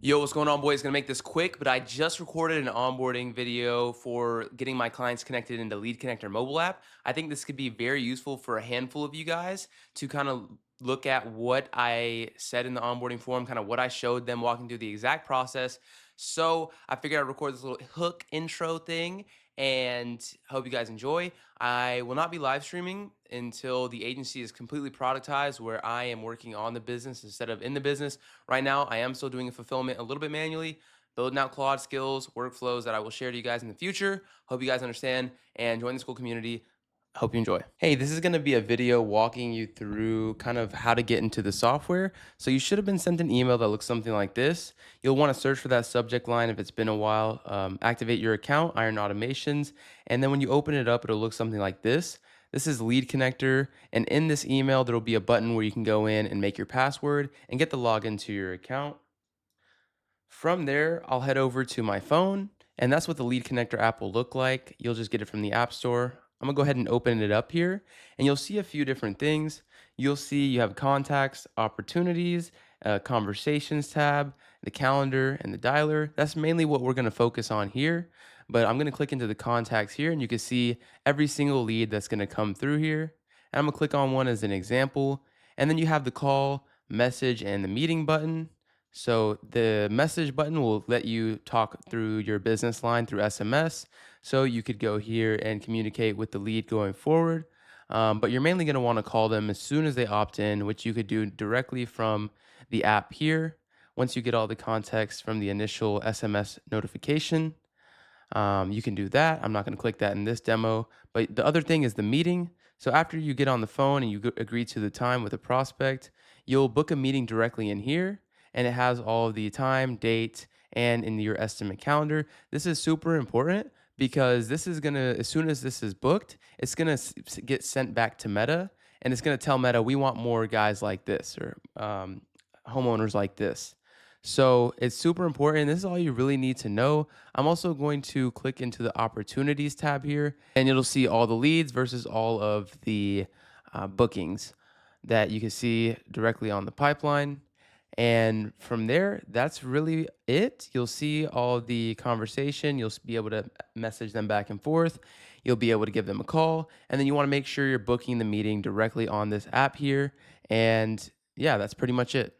Yo, what's going on, boys? Gonna make this quick, but I just recorded an onboarding video for getting my clients connected into Lead Connector mobile app. I think this could be very useful for a handful of you guys to kind of look at what I said in the onboarding form, kind of what I showed them walking through the exact process. So I figured I'd record this little hook intro thing and hope you guys enjoy. I will not be live streaming until the agency is completely productized, where I am working on the business instead of in the business. Right now, I am still doing a fulfillment a little bit manually, building out Claude skills, workflows that I will share to you guys in the future. Hope you guys understand and join the school community. Hope you enjoy. Hey, this is going to be a video walking you through kind of how to get into the software. So you should have been sent an email that looks something like this. You'll want to search for that subject line if it's been a while. Activate your account, Iron Automations. And then when you open it up, it'll look something like this. This is Lead Connector. And in this email, there'll be a button where you can go in and make your password and get the login to your account. From there, I'll head over to my phone, and that's what the Lead Connector app will look like. You'll just get it from the App Store. I'm gonna go ahead and open it up here, and you'll see a few different things. You'll see you have contacts, opportunities, conversations tab, the calendar, and the dialer. That's mainly what we're gonna focus on here, but I'm gonna click into the contacts here, and you can see every single lead that's gonna come through here. And I'm gonna click on one as an example, and then you have the call, message, and the meeting button. So the message button will let you talk through your business line through SMS. So you could go here and communicate with the lead going forward. But you're mainly going to want to call them as soon as they opt in, which you could do directly from the app here. Once you get all the context from the initial SMS notification, you can do that. I'm not going to click that in this demo. But the other thing is the meeting. So after you get on the phone and you agree to the time with a prospect, you'll book a meeting directly in here, and it has all of the time, date, and in your estimate calendar. This is super important because this is gonna, as soon as this is booked, it's gonna get sent back to Meta, and it's gonna tell Meta, we want more guys like this, or homeowners like this. So it's super important. This is all you really need to know. I'm also going to click into the opportunities tab here, and it'll see all the leads versus all of the bookings that you can see directly on the pipeline. And from there, that's really it. You'll see all the conversation. You'll be able to message them back and forth. You'll be able to give them a call. And then you want to make sure you're booking the meeting directly on this app here. And yeah, that's pretty much it.